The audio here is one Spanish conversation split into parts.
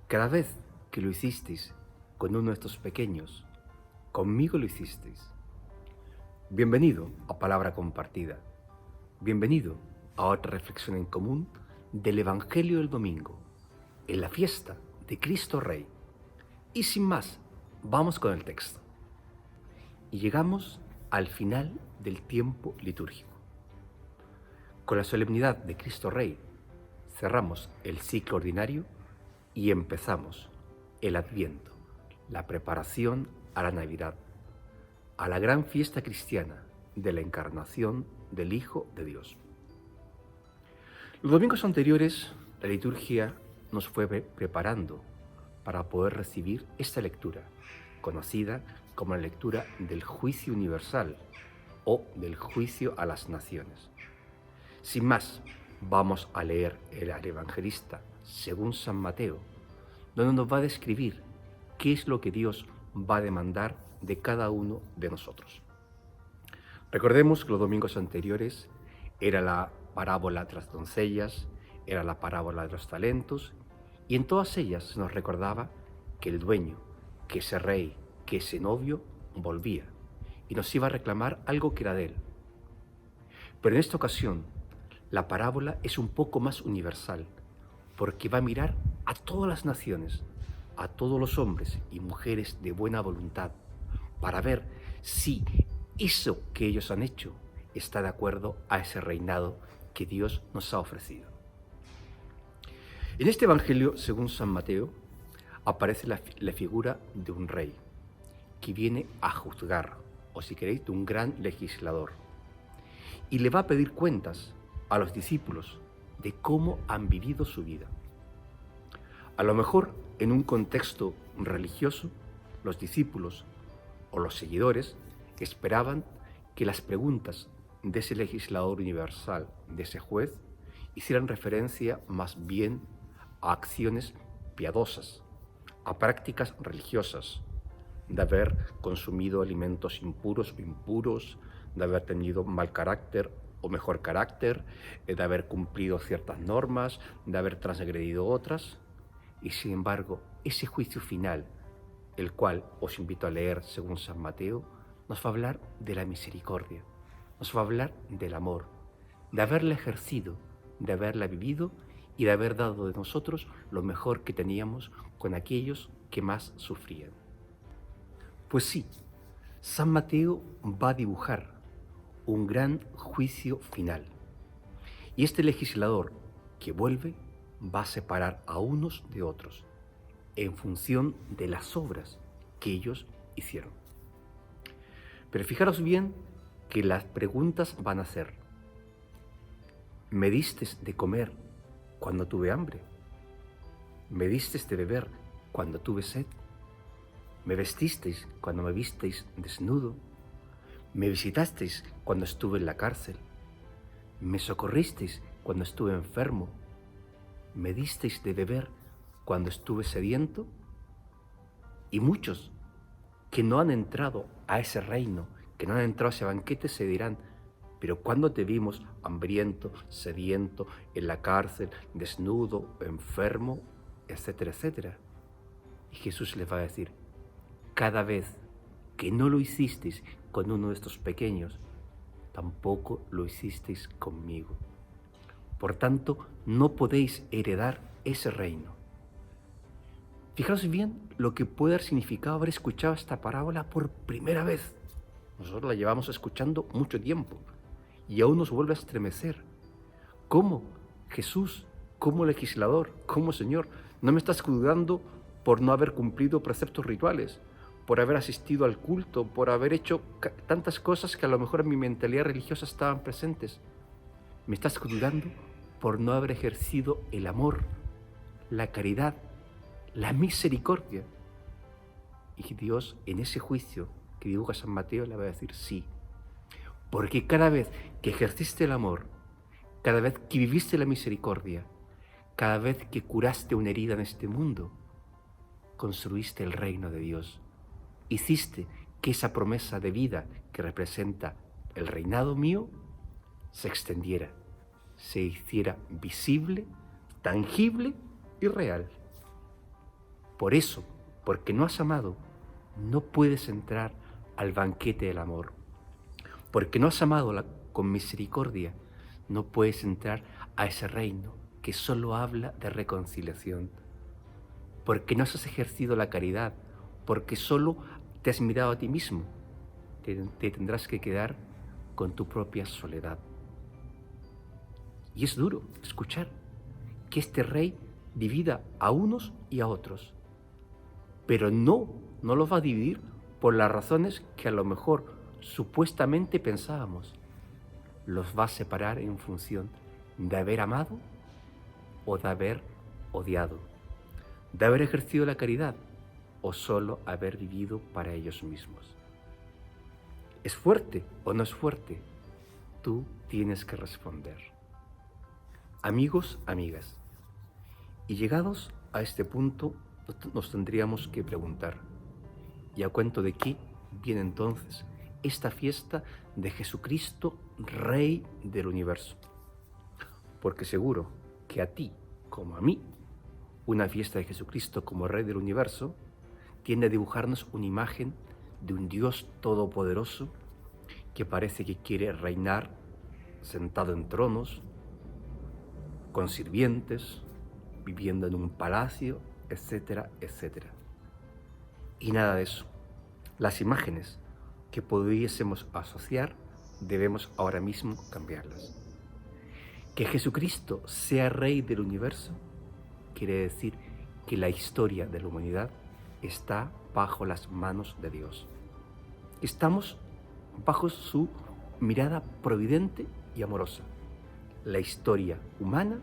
Cada vez que lo hicisteis con uno de estos pequeños, conmigo lo hicisteis. Bienvenido a Palabra Compartida. Bienvenido a otra reflexión en común del Evangelio del Domingo, en la fiesta de Cristo Rey. Y sin más, vamos con el texto. Y llegamos al final del tiempo litúrgico. Con la solemnidad de Cristo Rey, cerramos el ciclo ordinario y empezamos el Adviento, la preparación a la Navidad, a la gran fiesta cristiana de la encarnación del Hijo de Dios. Los domingos anteriores, la liturgia nos fue preparando para poder recibir esta lectura, conocida como la lectura del juicio universal o del juicio a las naciones. Sin más, vamos a leer el evangelista según San Mateo, donde nos va a describir qué es lo que Dios va a demandar de cada uno de nosotros. Recordemos que los domingos anteriores era la parábola de las doncellas, era la parábola de los talentos, y en todas ellas se nos recordaba que el dueño, que ese rey, que ese novio volvía y nos iba a reclamar algo que era de él. Pero en esta ocasión, la parábola es un poco más universal, porque va a mirar a todas las naciones, a todos los hombres y mujeres de buena voluntad, para ver si eso que ellos han hecho está de acuerdo a ese reinado que Dios nos ha ofrecido. En este Evangelio, según San Mateo, aparece la figura de un rey que viene a juzgar, o si queréis, de un gran legislador, y le va a pedir cuentas a los discípulos de cómo han vivido su vida. A lo mejor, en un contexto religioso, los discípulos o los seguidores esperaban que las preguntas de ese legislador universal, de ese juez, hicieran referencia más bien a acciones piadosas, a prácticas religiosas, de haber consumido alimentos impuros o impuros, de haber tenido mal carácter o mejor carácter, de haber cumplido ciertas normas, de haber transgredido otras. Y sin embargo, ese juicio final, el cual os invito a leer según San Mateo, nos va a hablar de la misericordia, nos va a hablar del amor, de haberla ejercido, de haberla vivido y de haber dado de nosotros lo mejor que teníamos con aquellos que más sufrían. Pues sí, San Mateo va a dibujar un gran juicio final. Y este legislador que vuelve va a separar a unos de otros en función de las obras que ellos hicieron. Pero fijaros bien que las preguntas van a ser: ¿me diste de comer cuando tuve hambre? ¿Me diste de beber cuando tuve sed? ¿Me vestisteis cuando me visteis desnudo? ¿Me visitasteis cuando estuve en la cárcel? ¿Me socorristeis cuando estuve enfermo? ¿Me disteis de beber cuando estuve sediento? Y muchos que no han entrado a ese reino, que no han entrado a ese banquete, se dirán: pero ¿cuándo te vimos hambriento, sediento, en la cárcel, desnudo, enfermo, etcétera, etcétera? Y Jesús les va a decir: cada vez que no lo hicisteis con uno de estos pequeños, tampoco lo hicisteis conmigo. Por tanto, no podéis heredar ese reino. Fijaos bien lo que puede haber significado haber escuchado esta parábola por primera vez. Nosotros la llevamos escuchando mucho tiempo y aún nos vuelve a estremecer. ¿Cómo Jesús, como legislador, como Señor, no me estás juzgando por no haber cumplido preceptos rituales, por haber asistido al culto, por haber hecho tantas cosas que a lo mejor en mi mentalidad religiosa estaban presentes? Me estás juzgando por no haber ejercido el amor, la caridad, la misericordia. Y Dios, en ese juicio que dibuja San Mateo, le va a decir: sí, porque cada vez que ejerciste el amor, cada vez que viviste la misericordia, cada vez que curaste una herida en este mundo, construiste el reino de Dios. Hiciste que esa promesa de vida que representa el reinado mío se extendiera, se hiciera visible, tangible y real. Por eso, porque no has amado, no puedes entrar al banquete del amor. Porque no has amado con misericordia, no puedes entrar a ese reino que solo habla de reconciliación. Porque no has ejercido la caridad, porque solo te has mirado a ti mismo, te tendrás que quedar con tu propia soledad. Y es duro escuchar que este rey divida a unos y a otros, pero no los va a dividir por las razones que a lo mejor supuestamente pensábamos. Los va a separar en función de haber amado o de haber odiado, de haber ejercido la caridad o solo haber vivido para ellos mismos. ¿Es fuerte o no es fuerte? Tú tienes que responder. Amigos, amigas, y llegados a este punto nos tendríamos que preguntar, ¿y a cuento de qué viene entonces esta fiesta de Jesucristo, Rey del Universo? Porque seguro que a ti, como a mí, una fiesta de Jesucristo como Rey del Universo tiende a dibujarnos una imagen de un Dios todopoderoso que parece que quiere reinar sentado en tronos, con sirvientes, viviendo en un palacio, etcétera, etcétera. Y nada de eso. Las imágenes que pudiésemos asociar debemos ahora mismo cambiarlas. Que Jesucristo sea Rey del Universo quiere decir que la historia de la humanidad está bajo las manos de Dios. Estamos bajo su mirada providente y amorosa. La historia humana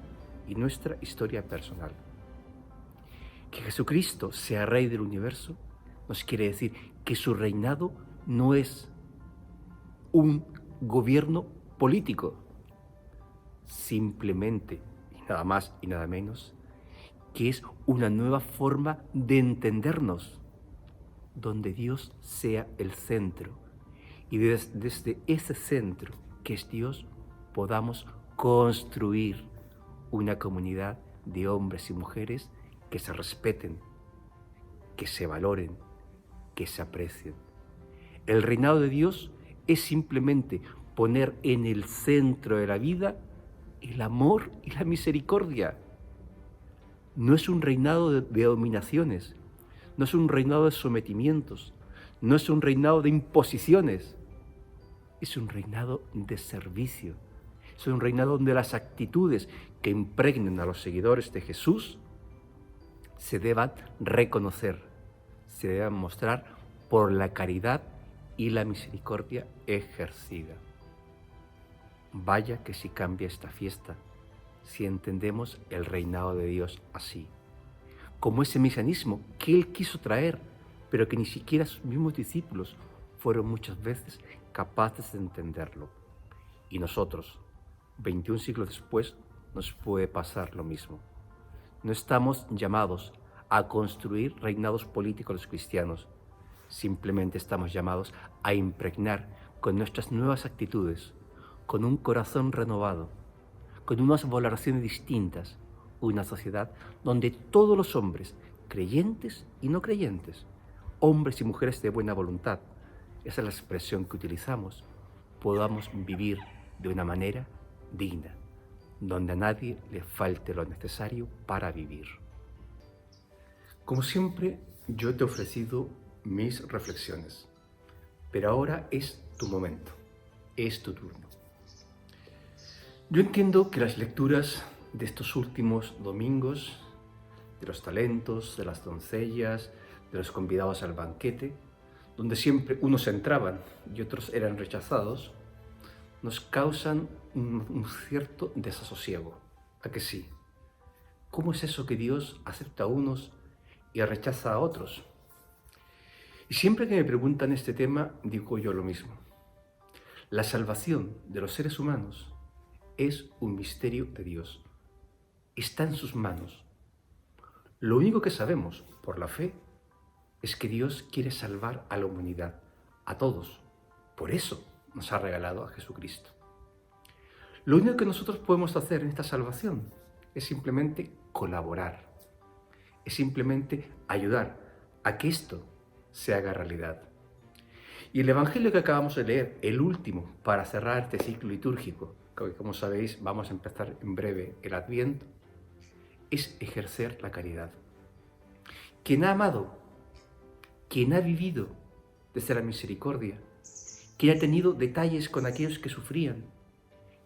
y nuestra historia personal. Que Jesucristo sea Rey del Universo nos quiere decir que su reinado no es un gobierno político, simplemente y nada más y nada menos que es una nueva forma de entendernos, donde Dios sea el centro y desde ese centro que es Dios podamos construir una comunidad de hombres y mujeres que se respeten, que se valoren, que se aprecien. El reinado de Dios es simplemente poner en el centro de la vida el amor y la misericordia. No es un reinado de dominaciones, no es un reinado de sometimientos, no es un reinado de imposiciones, es un reinado de servicio. Es un reinado donde las actitudes que impregnen a los seguidores de Jesús se deban reconocer, se deban mostrar por la caridad y la misericordia ejercida. Vaya que si cambia esta fiesta, si entendemos el reinado de Dios así, como ese mesianismo que Él quiso traer, pero que ni siquiera sus mismos discípulos fueron muchas veces capaces de entenderlo. Y nosotros, 21 siglos después, nos puede pasar lo mismo. No estamos llamados a construir reinados políticos los cristianos, simplemente estamos llamados a impregnar con nuestras nuevas actitudes, con un corazón renovado, con unas valoraciones distintas, una sociedad donde todos los hombres, creyentes y no creyentes, hombres y mujeres de buena voluntad, esa es la expresión que utilizamos, podamos vivir de una manera digna, donde a nadie le falte lo necesario para vivir. Como siempre, yo te he ofrecido mis reflexiones, pero ahora es tu momento, es tu turno. Yo entiendo que las lecturas de estos últimos domingos, de los talentos, de las doncellas, de los convidados al banquete, donde siempre unos entraban y otros eran rechazados, nos causan un cierto desasosiego. ¿A que sí? ¿Cómo es eso que Dios acepta a unos y rechaza a otros? Y siempre que me preguntan este tema, digo yo lo mismo. La salvación de los seres humanos es un misterio de Dios. Está en sus manos. Lo único que sabemos por la fe es que Dios quiere salvar a la humanidad, a todos. Por eso nos ha regalado a Jesucristo. Lo único que nosotros podemos hacer en esta salvación es simplemente colaborar. es simplemente ayudar a que esto se haga realidad. Y el Evangelio que acabamos de leer, el último, para cerrar este ciclo litúrgico, que como sabéis vamos a empezar en breve el Adviento, es ejercer la caridad. Quien ha amado, quien ha vivido desde la misericordia, quien ha tenido detalles con aquellos que sufrían,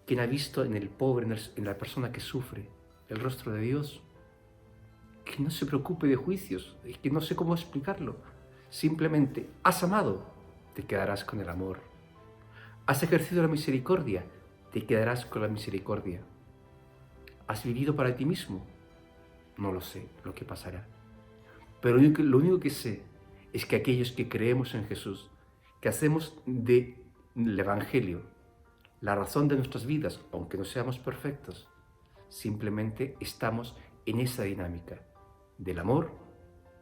quien ha visto en el pobre, en la persona que sufre, el rostro de Dios, que no se preocupe de juicios, que no sé cómo explicarlo. Simplemente, has amado, te quedarás con el amor. Has ejercido la misericordia, te quedarás con la misericordia. ¿Has vivido para ti mismo? No lo sé lo que pasará. Pero lo único que sé es que aquellos que creemos en Jesús, que hacemos del Evangelio la razón de nuestras vidas, aunque no seamos perfectos, simplemente estamos en esa dinámica del amor,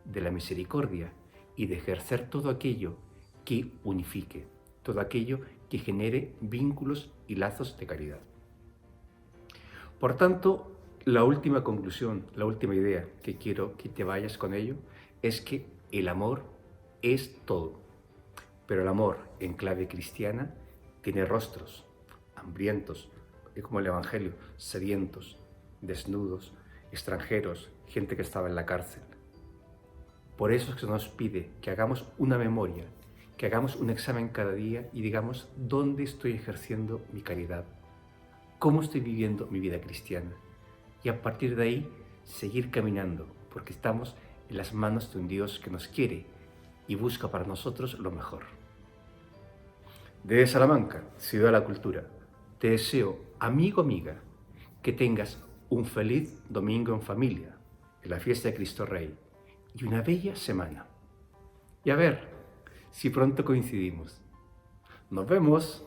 de la misericordia y de ejercer todo aquello que unifique, todo aquello que genere vínculos y lazos de caridad. Por tanto, la última conclusión, la última idea que quiero que te vayas con ello es que el amor es todo, pero el amor en clave cristiana tiene rostros hambrientos, como el Evangelio, sedientos, desnudos, extranjeros, gente que estaba en la cárcel. Por eso es que se nos pide que hagamos una memoria, que hagamos un examen cada día y digamos dónde estoy ejerciendo mi caridad, cómo estoy viviendo mi vida cristiana. Y a partir de ahí, seguir caminando, porque estamos en las manos de un Dios que nos quiere y busca para nosotros lo mejor. Desde Salamanca, Ciudad de la Cultura, te deseo, amigo, amiga, que tengas un feliz domingo en familia, en la fiesta de Cristo Rey, y una bella semana. Y a ver si pronto coincidimos. ¡Nos vemos!